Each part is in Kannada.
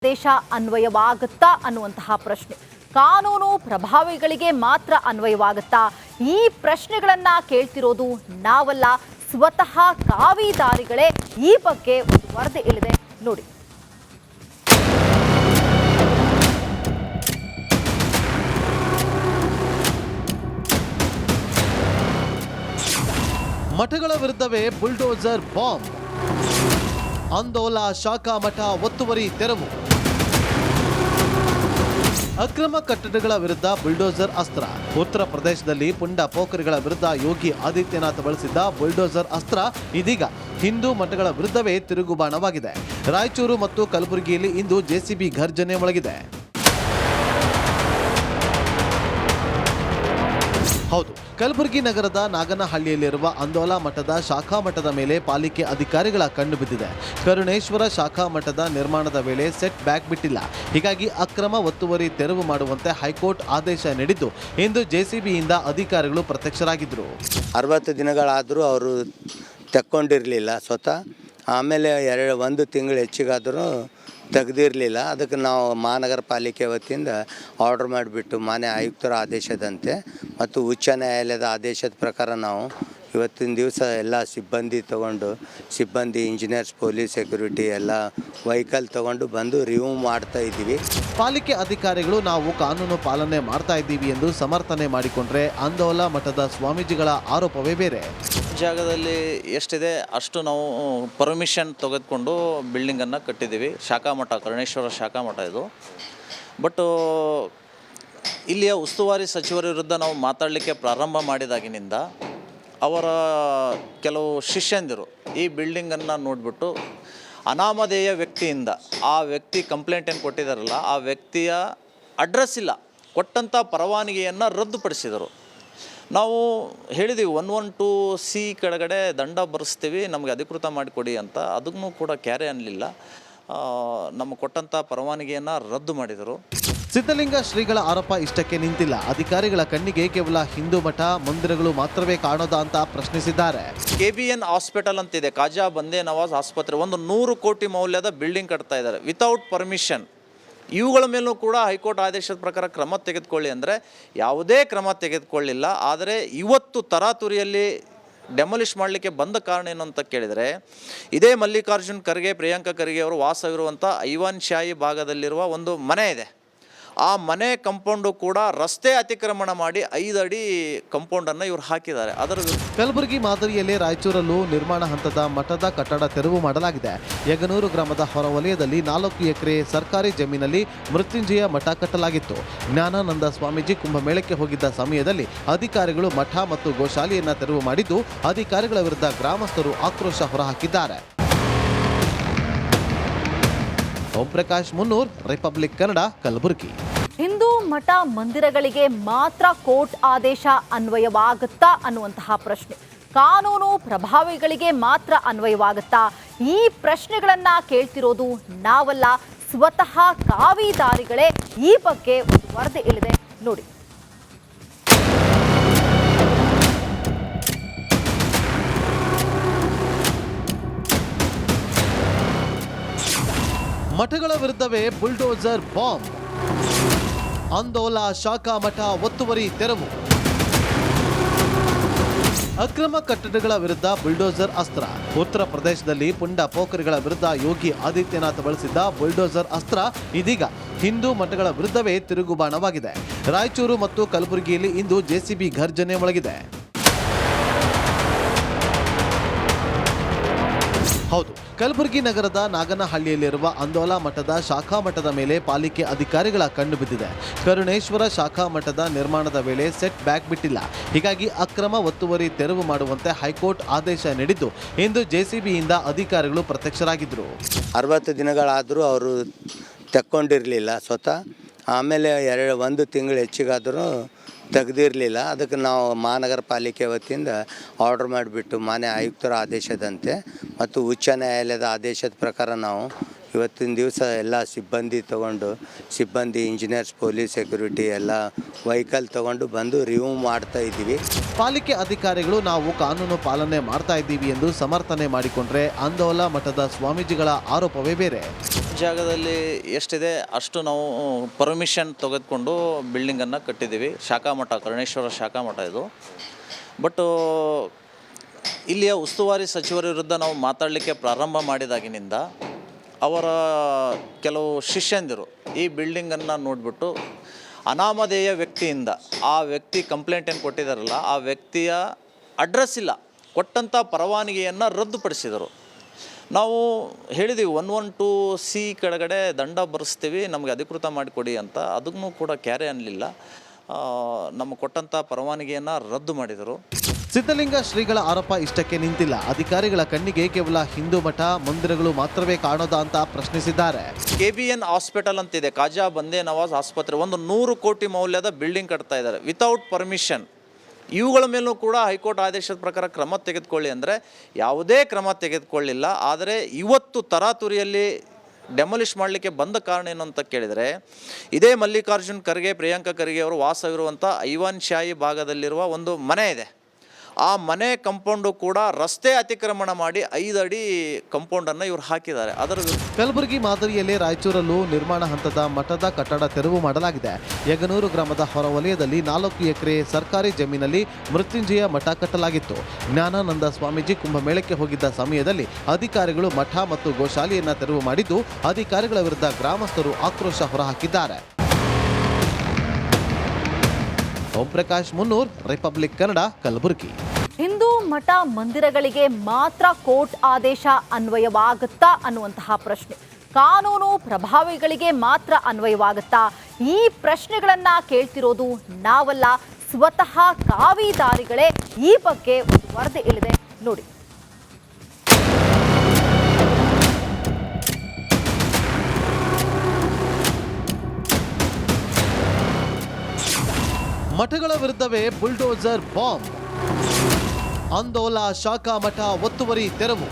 ಆದೇಶ ಅನ್ವಯವಾಗುತ್ತಾ ಅನ್ನುವಂತಹ ಪ್ರಶ್ನೆ ಕಾನೂನು ಪ್ರಭಾವಿಗಳಿಗೆ ಮಾತ್ರ ಅನ್ವಯವಾಗುತ್ತಾ? ಈ ಪ್ರಶ್ನೆಗಳನ್ನ ಕೇಳ್ತಿರೋದು ನಾವಲ್ಲ, ಸ್ವತಃ ಕಾವಿದಾರಿಗಳೇ ಈ ಬಗ್ಗೆ ಒಂದು ವರದಿ ಇಲ್ಲಿದೆ ನೋಡಿ. ಮಠಗಳ ವಿರುದ್ಧವೇ ಬುಲ್ಡೋಜರ್ ಬಾಂಬ್, ಅಂದೋಲಾ ಶಾಖಾ ಮಠ ಒತ್ತುವರಿ ತೆರವು. ಅಕ್ರಮ ಕಟ್ಟಡಗಳ ವಿರುದ್ಧ ಬುಲ್ಡೋಜರ್ ಅಸ್ತ್ರ. ಉತ್ತರ ಪ್ರದೇಶದಲ್ಲಿ ಪುಂಡ ಪೋಖರಿಗಳ ವಿರುದ್ಧ ಯೋಗಿ ಆದಿತ್ಯನಾಥ್ ಬಳಸಿದ್ದ ಬುಲ್ಡೋಜರ್ ಅಸ್ತ್ರ ಇದೀಗ ಹಿಂದೂ ಮಠಗಳ ವಿರುದ್ಧವೇ ತಿರುಗುಬಾಣವಾಗಿದೆ. ರಾಯಚೂರು ಮತ್ತು ಕಲಬುರಗಿಯಲ್ಲಿ ಇಂದು ಜೆಸಿಬಿ ಘರ್ಜನೆ ಮೊಳಗಿದೆ. ಹೌದು, ಕಲಬುರಗಿ ನಗರದ ನಾಗನಹಳ್ಳಿಯಲ್ಲಿರುವ ಅಂದೋಲಾ ಮಠದ ಶಾಖಾ ಮಠದ ಮೇಲೆ ಪಾಲಿಕೆ ಅಧಿಕಾರಿಗಳ ಕಣ್ಣು ಬಿದ್ದಿದೆ. ಕರುಣೇಶ್ವರ ಶಾಖಾ ಮಠದ ನಿರ್ಮಾಣದ ವೇಳೆ ಸೆಟ್ ಬ್ಯಾಕ್ ಬಿಟ್ಟಿಲ್ಲ. ಹೀಗಾಗಿ ಅಕ್ರಮ ಒತ್ತುವರಿ ತೆರವು ಮಾಡುವಂತೆ ಹೈಕೋರ್ಟ್ ಆದೇಶ ನೀಡಿದ್ದು ಇಂದು ಜೆಸಿಬಿಯಿಂದ ಅಧಿಕಾರಿಗಳು ಪ್ರತ್ಯಕ್ಷರಾಗಿದ್ದರು. 60 ದಿನಗಳಾದರೂ ಅವರು ತಕ್ಕೊಂಡಿರಲಿಲ್ಲ ಸ್ವತಃ. ಆಮೇಲೆ 1 ತಿಂಗಳು ಹೆಚ್ಚಿಗಾದರೂ ತೆಗೆದಿರಲಿಲ್ಲ. ಅದಕ್ಕೆ ನಾವು ಮಹಾನಗರ ಪಾಲಿಕೆ ವತಿಯಿಂದ ಆರ್ಡರ್ ಮಾಡಿಬಿಟ್ಟು ಮಾನ್ಯ ಆಯುಕ್ತರ ಆದೇಶದಂತೆ ಮತ್ತು ಉಚ್ಚ ನ್ಯಾಯಾಲಯದ ಆದೇಶದ ಪ್ರಕಾರ ನಾವು ಇವತ್ತಿನ ದಿವಸ ಎಲ್ಲ ಸಿಬ್ಬಂದಿ ಇಂಜಿನಿಯರ್ಸ್, ಪೊಲೀಸ್, ಸೆಕ್ಯೂರಿಟಿ ಎಲ್ಲ ವೆಹಿಕಲ್ ತೊಗೊಂಡು ಬಂದು ರಿವ್ಯೂ ಮಾಡ್ತಾ ಇದ್ದೀವಿ. ಪಾಲಿಕೆ ಅಧಿಕಾರಿಗಳು ನಾವು ಕಾನೂನು ಪಾಲನೆ ಮಾಡ್ತಾ ಇದ್ದೀವಿ ಎಂದು ಸಮರ್ಥನೆ ಮಾಡಿಕೊಂಡ್ರೆ ಅಂದೋಲಾ ಮಠದ ಸ್ವಾಮೀಜಿಗಳ ಆರೋಪವೇ ಬೇರೆ. ಜಾಗದಲ್ಲಿ ಎಷ್ಟಿದೆ ಅಷ್ಟು ನಾವು ಪರ್ಮಿಷನ್ ತೆಗೆದುಕೊಂಡು ಬಿಲ್ಡಿಂಗನ್ನು ಕಟ್ಟಿದ್ದೀವಿ. ಶಾಖಾ ಮಠ, ಕರುಣೇಶ್ವರ ಶಾಖಾ ಮಠ ಇದು. ಬಟ್ ಇಲ್ಲಿಯ ಉಸ್ತುವಾರಿ ಸಚಿವರ ವಿರುದ್ಧ ನಾವು ಮಾತಾಡಲಿಕ್ಕೆ ಪ್ರಾರಂಭ ಮಾಡಿದಾಗಿನಿಂದ ಅವರ ಕೆಲವು ಶಿಷ್ಯಂದಿರು ಈ ಬಿಲ್ಡಿಂಗನ್ನು ನೋಡಿಬಿಟ್ಟು ಅನಾಮಧೇಯ ವ್ಯಕ್ತಿಯಿಂದ, ಆ ವ್ಯಕ್ತಿ ಕಂಪ್ಲೇಂಟ್ ಏನು ಕೊಟ್ಟಿದ್ದಾರಲ್ಲ ಆ ವ್ಯಕ್ತಿಯ ಅಡ್ರೆಸ್ ಇಲ್ಲ, ಕೊಟ್ಟಂಥ ಪರವಾನಗಿಯನ್ನು ರದ್ದುಪಡಿಸಿದರು. ನಾವು ಹೇಳಿದ್ದೀವಿ 112C ಕೆಳಗಡೆ ದಂಡ ಬರೆಸ್ತೀವಿ, ನಮಗೆ ಅಧಿಕೃತ ಮಾಡಿಕೊಡಿ ಅಂತ. ಅದನ್ನು ಕೂಡ ಕ್ಯಾರೆ ಅನ್ನಲಿಲ್ಲ. ನಮ್ಮ ಕೊಟ್ಟಂಥ ಪರವಾನಗಿಯನ್ನು ರದ್ದು ಮಾಡಿದರು. ಸಿದ್ಧಲಿಂಗ ಶ್ರೀಗಳ ಆರೋಪ ಇಷ್ಟಕ್ಕೆ ನಿಂತಿಲ್ಲ. ಅಧಿಕಾರಿಗಳ ಕಣ್ಣಿಗೆ ಕೇವಲ ಹಿಂದೂ ಮಠ ಮಂದಿರಗಳು ಮಾತ್ರವೇ ಕಾಣೋದಾ ಅಂತ ಪ್ರಶ್ನಿಸಿದ್ದಾರೆ. KBN ಹಾಸ್ಪಿಟಲ್ ಅಂತಿದೆ, ಖಾಜಾ ಬಂದೇ ನವಾಜ್ ಆಸ್ಪತ್ರೆ, 100 ಕೋಟಿ ಮೌಲ್ಯದ ಬಿಲ್ಡಿಂಗ್ ಕಟ್ತಾ ಇದ್ದಾರೆ ವಿತೌಟ್ ಪರ್ಮಿಷನ್. ಇವುಗಳ ಮೇಲೂ ಕೂಡ ಹೈಕೋರ್ಟ್ ಆದೇಶದ ಪ್ರಕಾರ ಕ್ರಮ ತೆಗೆದುಕೊಳ್ಳಿ ಅಂದರೆ ಯಾವುದೇ ಕ್ರಮ ತೆಗೆದುಕೊಳ್ಳಿಲ್ಲ. ಆದರೆ ಇವತ್ತು ತರಾತುರಿಯಲ್ಲಿ ಡೆಮೊಲಿಷ್ ಮಾಡಲಿಕ್ಕೆ ಬಂದ ಕಾರಣ ಏನು ಅಂತ ಕೇಳಿದರೆ, ಇದೇ ಮಲ್ಲಿಕಾರ್ಜುನ್ ಖರ್ಗೆ, ಪ್ರಿಯಾಂಕಾ ಖರ್ಗೆ ಅವರು ವಾಸವಿರುವಂಥ ಐವಾನ್ ಶಾಹಿ ಭಾಗದಲ್ಲಿರುವ ಒಂದು ಮನೆ ಇದೆ. ಆ ಮನೆ ಕಂಪೌಂಡು ಕೂಡ ರಸ್ತೆ ಅತಿಕ್ರಮಣ ಮಾಡಿ 5 ಅಡಿ ಕಂಪೌಂಡನ್ನು ಇವರು ಹಾಕಿದ್ದಾರೆ. ಅದರ ಕಲಬುರಗಿ ಮಾದರಿಯಲ್ಲೇ ರಾಯಚೂರಲ್ಲೂ ನಿರ್ಮಾಣ ಹಂತದ ಮಠದ ಕಟ್ಟಡ ತೆರವು ಮಾಡಲಾಗಿದೆ. ಯಗನೂರು ಗ್ರಾಮದ ಹೊರವಲಯದಲ್ಲಿ 4 ಎಕರೆ ಸರ್ಕಾರಿ ಜಮೀನಲ್ಲಿ ಮೃತ್ಯುಂಜಯ ಮಠ ಕಟ್ಟಲಾಗಿತ್ತು. ಜ್ಞಾನಾನಂದ ಸ್ವಾಮೀಜಿ ಕುಂಭಮೇಳಕ್ಕೆ ಹೋಗಿದ್ದ ಸಮಯದಲ್ಲಿ ಅಧಿಕಾರಿಗಳು ಮಠ ಮತ್ತು ಗೋಶಾಲೆಯನ್ನು ತೆರವು ಮಾಡಿದ್ದು ಅಧಿಕಾರಿಗಳ ವಿರುದ್ಧ ಗ್ರಾಮಸ್ಥರು ಆಕ್ರೋಶ ಹೊರಹಾಕಿದ್ದಾರೆ. ಓಂ ಪ್ರಕಾಶ್ ಮುನ್ನೂರ್, ರಿಪಬ್ಲಿಕ್ ಕನ್ನಡ, ಕಲಬುರಗಿ. ಹಿಂದೂ ಮಠ ಮಂದಿರಗಳಿಗೆ ಮಾತ್ರ ಕೋರ್ಟ್ ಆದೇಶ ಅನ್ವಯವಾಗುತ್ತಾ ಅನ್ನುವಂತಹ ಪ್ರಶ್ನೆ ಕಾನೂನು ಪ್ರಭಾವಿಗಳಿಗೆ ಮಾತ್ರ ಅನ್ವಯವಾಗುತ್ತಾ? ಈ ಪ್ರಶ್ನೆಗಳನ್ನ ಕೇಳ್ತಿರೋದು ನಾವಲ್ಲ, ಸ್ವತಃ ಕಾವಿದಾರಿಗಳೇ ಈ ಬಗ್ಗೆ ಒಂದು ವರದಿ ಇಲ್ಲಿದೆ ನೋಡಿ. ಮಠಗಳ ವಿರುದ್ಧವೇ ಬುಲ್ಡೋಜರ್ ಬಾಂಬ್, ಅಂದೋಲಾ ಶಾಖಾ ಮಠ ಒತ್ತುವರಿ ತೆರವು. ಅಕ್ರಮ ಕಟ್ಟಡಗಳ ವಿರುದ್ಧ ಬುಲ್ಡೋಜರ್ ಅಸ್ತ್ರ. ಉತ್ತರ ಪ್ರದೇಶದಲ್ಲಿ ಪುಂಡ ಪೋಖರಿಗಳ ವಿರುದ್ಧ ಯೋಗಿ ಆದಿತ್ಯನಾಥ್ ಬಳಸಿದ್ದ ಬುಲ್ಡೋಜರ್ ಅಸ್ತ್ರ ಇದೀಗ ಹಿಂದೂ ಮಠಗಳ ವಿರುದ್ಧವೇ ತಿರುಗುಬಾಣವಾಗಿದೆ. ರಾಯಚೂರು ಮತ್ತು ಕಲಬುರಗಿಯಲ್ಲಿ ಇಂದು ಜೆಸಿಬಿ ಘರ್ಜನೆ ಮೊಳಗಿದೆ. ಹೌದು, ಕಲಬುರಗಿ ನಗರದ ನಾಗನಹಳ್ಳಿಯಲ್ಲಿರುವ ಅಂದೋಲಾ ಮಠದ ಶಾಖಾ ಮಠದ ಮೇಲೆ ಪಾಲಿಕೆ ಅಧಿಕಾರಿಗಳ ಕಣ್ಣು ಬಿದ್ದಿದೆ. ಕರುಣೇಶ್ವರ ಶಾಖಾ ಮಠದ ನಿರ್ಮಾಣದ ವೇಳೆ ಸೆಟ್ ಬ್ಯಾಕ್ ಬಿಟ್ಟಿಲ್ಲ. ಹೀಗಾಗಿ ಅಕ್ರಮ ಒತ್ತುವರಿ ತೆರವು ಮಾಡುವಂತೆ ಹೈಕೋರ್ಟ್ ಆದೇಶ ನೀಡಿದ್ದು ಇಂದು ಜೆಸಿಬಿಯಿಂದ ಅಧಿಕಾರಿಗಳು ಪ್ರತ್ಯಕ್ಷರಾಗಿದ್ದರು. 60 ದಿನಗಳಾದರೂ ಅವರು ತಕ್ಕೊಂಡಿರಲಿಲ್ಲ ಸ್ವತಃ. ಆಮೇಲೆ 1 ತಿಂಗಳು ಹೆಚ್ಚಿಗಾದರೂ ತೆಗೆದಿರಲಿಲ್ಲ. ಅದಕ್ಕೆ ನಾವು ಮಹಾನಗರ ಪಾಲಿಕೆ ವತಿಯಿಂದ ಆರ್ಡರ್ ಮಾಡಿಬಿಟ್ಟು ಮಾನ್ಯ ಆಯುಕ್ತರ ಆದೇಶದಂತೆ ಮತ್ತು ಉಚ್ಚ ನ್ಯಾಯಾಲಯದ ಆದೇಶದ ಪ್ರಕಾರ ನಾವು ಇವತ್ತಿನ ದಿವಸ ಎಲ್ಲ ಸಿಬ್ಬಂದಿ ಇಂಜಿನಿಯರ್ಸ್, ಪೊಲೀಸ್, ಸೆಕ್ಯೂರಿಟಿ ಎಲ್ಲ ವೆಹಿಕಲ್ ತೊಗೊಂಡು ಬಂದು ರಿವ್ಯೂ ಮಾಡ್ತಾ ಇದ್ದೀವಿ. ಪಾಲಿಕೆ ಅಧಿಕಾರಿಗಳು ನಾವು ಕಾನೂನು ಪಾಲನೆ ಮಾಡ್ತಾ ಇದ್ದೀವಿ ಎಂದು ಸಮರ್ಥನೆ ಮಾಡಿಕೊಂಡ್ರೆ ಅಂದೋಲಾ ಮಠದ ಸ್ವಾಮೀಜಿಗಳ ಆರೋಪವೇ ಬೇರೆ. ಜಾಗದಲ್ಲಿ ಎಷ್ಟಿದೆ ಅಷ್ಟು ನಾವು ಪರ್ಮಿಷನ್ ತೆಗೆದುಕೊಂಡು ಬಿಲ್ಡಿಂಗನ್ನು ಕಟ್ಟಿದ್ದೀವಿ. ಶಾಖಾ ಮಠ, ಕರುಣೇಶ್ವರ ಶಾಖಾ ಮಠ ಇದು. ಬಟ್ ಇಲ್ಲಿಯ ಉಸ್ತುವಾರಿ ಸಚಿವರ ವಿರುದ್ಧ ನಾವು ಮಾತಾಡಲಿಕ್ಕೆ ಪ್ರಾರಂಭ ಮಾಡಿದಾಗಿನಿಂದ ಅವರ ಕೆಲವು ಶಿಷ್ಯಂದಿರು ಈ ಬಿಲ್ಡಿಂಗನ್ನು ನೋಡಿಬಿಟ್ಟು ಅನಾಮಧೇಯ ವ್ಯಕ್ತಿಯಿಂದ, ಆ ವ್ಯಕ್ತಿ ಕಂಪ್ಲೇಂಟ್ ಏನು ಕೊಟ್ಟಿದ್ದಾರಲ್ಲ ಆ ವ್ಯಕ್ತಿಯ ಅಡ್ರೆಸ್ ಇಲ್ಲ, ಕೊಟ್ಟಂಥ ಪರವಾನಗಿಯನ್ನು ರದ್ದುಪಡಿಸಿದರು. ನಾವು ಹೇಳಿದ್ದೀವಿ 112C ಕೆಳಗಡೆ ದಂಡ ಬರೆಸ್ತೀವಿ, ನಮಗೆ ಅಧಿಕೃತ ಮಾಡಿಕೊಡಿ ಅಂತ. ಅದನ್ನು ಕೂಡ ಕ್ಯಾರೆ ಅನ್ನಲಿಲ್ಲ. ನಮ್ಮ ಕೊಟ್ಟಂಥ ಪರವಾನಗಿಯನ್ನು ರದ್ದು ಮಾಡಿದರು. ಸಿದ್ಧಲಿಂಗ ಶ್ರೀಗಳ ಆರೋಪ ಇಷ್ಟಕ್ಕೆ ನಿಂತಿಲ್ಲ. ಅಧಿಕಾರಿಗಳ ಕಣ್ಣಿಗೆ ಕೇವಲ ಹಿಂದೂ ಮಠ ಮಂದಿರಗಳು ಮಾತ್ರವೇ ಕಾಣೋದಾ ಅಂತ ಪ್ರಶ್ನಿಸಿದ್ದಾರೆ. KBN ಹಾಸ್ಪಿಟಲ್ ಅಂತಿದೆ, ಖಾಜಾ ಬಂದೇ ನವಾಜ್ ಆಸ್ಪತ್ರೆ, 100 ಕೋಟಿ ಮೌಲ್ಯದ ಬಿಲ್ಡಿಂಗ್ ಕಟ್ತಾ ಇದ್ದಾರೆ ವಿತೌಟ್ ಪರ್ಮಿಷನ್. ಇವುಗಳ ಮೇಲೂ ಕೂಡ ಹೈಕೋರ್ಟ್ ಆದೇಶದ ಪ್ರಕಾರ ಕ್ರಮ ತೆಗೆದುಕೊಳ್ಳಿ ಅಂದರೆ ಯಾವುದೇ ಕ್ರಮ ತೆಗೆದುಕೊಳ್ಳಿಲ್ಲ. ಆದರೆ ಇವತ್ತು ತರಾತುರಿಯಲ್ಲಿ ಡೆಮೊಲಿಷ್ ಮಾಡಲಿಕ್ಕೆ ಬಂದ ಕಾರಣ ಏನು ಅಂತ ಕೇಳಿದರೆ, ಇದೇ ಮಲ್ಲಿಕಾರ್ಜುನ್ ಖರ್ಗೆ, ಪ್ರಿಯಾಂಕಾ ಖರ್ಗೆ ಅವರು ವಾಸವಿರುವಂಥ ಐವಾನ್ ಶಾಹಿ ಭಾಗದಲ್ಲಿರುವ ಒಂದು ಮನೆ ಇದೆ. ಆ ಮನೆ ಕಂಪೌಂಡು ಕೂಡ ರಸ್ತೆ ಅತಿಕ್ರಮಣ ಮಾಡಿ 5 ಅಡಿ ಕಂಪೌಂಡನ್ನು ಇವರು ಹಾಕಿದ್ದಾರೆ. ಅದರ ಕಲಬುರಗಿ ಮಾದರಿಯಲ್ಲೇ ರಾಯಚೂರಲ್ಲೂ ನಿರ್ಮಾಣ ಹಂತದ ಮಠದ ಕಟ್ಟಡ ತೆರವು ಮಾಡಲಾಗಿದೆ. ಯಗನೂರು ಗ್ರಾಮದ ಹೊರವಲಯದಲ್ಲಿ 4 ಎಕರೆ ಸರ್ಕಾರಿ ಜಮೀನಲ್ಲಿ ಮೃತ್ಯುಂಜಯ ಮಠ ಕಟ್ಟಲಾಗಿತ್ತು. ಜ್ಞಾನಾನಂದ ಸ್ವಾಮೀಜಿ ಕುಂಭಮೇಳಕ್ಕೆ ಹೋಗಿದ್ದ ಸಮಯದಲ್ಲಿ ಅಧಿಕಾರಿಗಳು ಮಠ ಮತ್ತು ಗೋಶಾಲೆಯನ್ನ ತೆರವು ಮಾಡಿದ್ದು, ಅಧಿಕಾರಿಗಳ ವಿರುದ್ಧ ಗ್ರಾಮಸ್ಥರು ಆಕ್ರೋಶ ಹೊರಹಾಕಿದ್ದಾರೆ. ಓಂ ಪ್ರಕಾಶ್ ಮುನ್ನೂರ್, ರಿಪಬ್ಲಿಕ್ ಕನ್ನಡ, ಕಲಬುರಗಿ. ಹಿಂದೂ ಮಠ ಮಂದಿರಗಳಿಗೆ ಮಾತ್ರ ಕೋರ್ಟ್ ಆದೇಶ ಅನ್ವಯವಾಗುತ್ತಾ ಅನ್ನುವಂತಹ ಪ್ರಶ್ನೆ, ಕಾನೂನು ಪ್ರಭಾವಿಗಳಿಗೆ ಮಾತ್ರ ಅನ್ವಯವಾಗುತ್ತಾ? ಈ ಪ್ರಶ್ನೆಗಳನ್ನ ಕೇಳ್ತಿರೋದು ನಾವಲ್ಲ, ಸ್ವತಃ ಕಾವಿದಾರಿಗಳೇ ಈ ಬಗ್ಗೆ ಒಂದು ವರದಿ ಇಲ್ಲಿದೆ ನೋಡಿ. ಮಠಗಳ ವಿರುದ್ಧವೇ ಬುಲ್ಡೋಸರ್ ಬಾಂಬ್. ಅಂದೋಲಾ ಶಾಖಾ ಮಠ ಒತ್ತುವರಿ ತೆರವು.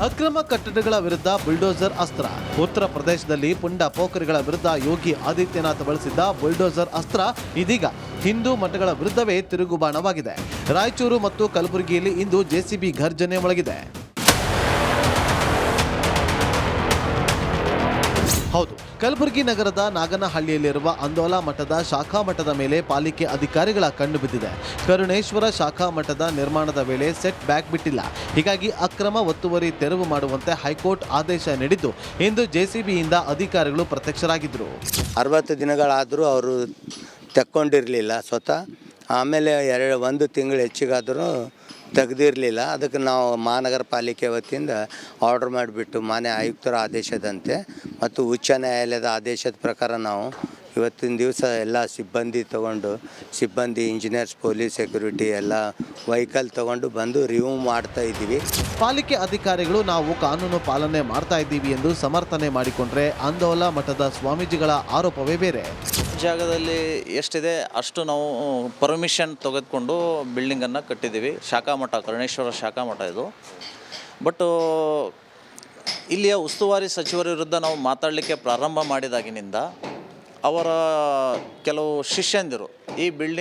ಅಕ್ರಮ ಕಟ್ಟಡಗಳ ವಿರುದ್ಧ ಬುಲ್ಡೋಸರ್ ಅಸ್ತ್ರ. ಉತ್ತರ ಪ್ರದೇಶದಲ್ಲಿ ಪುಂಡ ಪೋಖರಿಗಳ ವಿರುದ್ಧ ಯೋಗಿ ಆದಿತ್ಯನಾಥ್ ಬಳಸಿದ್ದ ಬುಲ್ಡೋಸರ್ ಅಸ್ತ್ರ ಇದೀಗ ಹಿಂದೂ ಮಠಗಳ ವಿರುದ್ಧವೇ ತಿರುಗುಬಾಣವಾಗಿದೆ. ರಾಯಚೂರು ಮತ್ತು ಕಲಬುರಗಿಯಲ್ಲಿ ಇಂದು JCB ಘರ್ಜನೆ ಮೊಳಗಿದೆ. ಹೌದು, ಕಲಬುರಗಿ ನಗರದ ನಾಗನಹಳ್ಳಿಯಲ್ಲಿರುವ ಅಂದೋಲಾ ಮಠದ ಶಾಖಾ ಮಠದ ಮೇಲೆ ಪಾಲಿಕೆ ಅಧಿಕಾರಿಗಳ ಕಣ್ಣು ಬಿದ್ದಿದೆ. ಕರುಣೇಶ್ವರ ಶಾಖಾ ಮಠದ ನಿರ್ಮಾಣದ ವೇಳೆ ಸೆಟ್ ಬ್ಯಾಕ್ ಬಿಟ್ಟಿಲ್ಲ. ಹೀಗಾಗಿ ಅಕ್ರಮ ಒತ್ತುವರಿ ತೆರವು ಮಾಡುವಂತೆ ಹೈಕೋರ್ಟ್ ಆದೇಶ ನೀಡಿದ್ದು, ಇಂದು JCBಯಿಂದ ಅಧಿಕಾರಿಗಳು ಪ್ರತ್ಯಕ್ಷರಾಗಿದ್ದರು. 60 ದಿನಗಳಾದರೂ ಅವರು ತಕ್ಕೊಂಡಿರಲಿಲ್ಲ ಸ್ವತಃ. ಆಮೇಲೆ 1 ತಿಂಗಳು ಹೆಚ್ಚಿಗಾದರೂ ತೆಗೆದಿರಲಿಲ್ಲ. ಅದಕ್ಕೆ ನಾವು ಮಹಾನಗರ ಪಾಲಿಕೆ ವತಿಯಿಂದ ಆರ್ಡರ್ ಮಾಡಿಬಿಟ್ಟು ಮಾನ್ಯ ಆಯುಕ್ತರ ಆದೇಶದಂತೆ ಮತ್ತು ಉಚ್ಚ ನ್ಯಾಯಾಲಯದ ಆದೇಶದ ಪ್ರಕಾರ ನಾವು ಇವತ್ತಿನ ದಿವಸ ಎಲ್ಲ ಸಿಬ್ಬಂದಿ ಇಂಜಿನಿಯರ್ಸ್, ಪೊಲೀಸ್, ಸೆಕ್ಯೂರಿಟಿ ಎಲ್ಲ ವೆಹಿಕಲ್ ತೊಗೊಂಡು ಬಂದು ರಿವ್ಯೂ ಮಾಡ್ತಾ ಇದ್ದೀವಿ. ಪಾಲಿಕೆ ಅಧಿಕಾರಿಗಳು ನಾವು ಕಾನೂನು ಪಾಲನೆ ಮಾಡ್ತಾ ಇದ್ದೀವಿ ಎಂದು ಸಮರ್ಥನೆ ಮಾಡಿಕೊಂಡ್ರೆ ಅಂದೋಲಾ ಮಠದ ಸ್ವಾಮೀಜಿಗಳ ಆರೋಪವೇ ಬೇರೆ. ಜಾಗದಲ್ಲಿ ಎಷ್ಟಿದೆ ಅಷ್ಟು ನಾವು ಪರ್ಮಿಷನ್ ತೆಗೆದುಕೊಂಡು ಬಿಲ್ಡಿಂಗನ್ನು ಕಟ್ಟಿದ್ದೀವಿ. ಶಾಖಾ ಮಠ, ಕರುಣೇಶ್ವರ ಶಾಖಾ ಮಠ ಇದು. ಬಟ್ ಇಲ್ಲಿಯ ಉಸ್ತುವಾರಿ ಸಚಿವರ ವಿರುದ್ಧ ನಾವು ಮಾತಾಡಲಿಕ್ಕೆ ಪ್ರಾರಂಭ ಮಾಡಿದಾಗಿನಿಂದ ಅವರ ಕೆಲವು ಶಿಷ್ಯಂದಿರು ಈ ಬಿಲ್ಡಿಂಗ್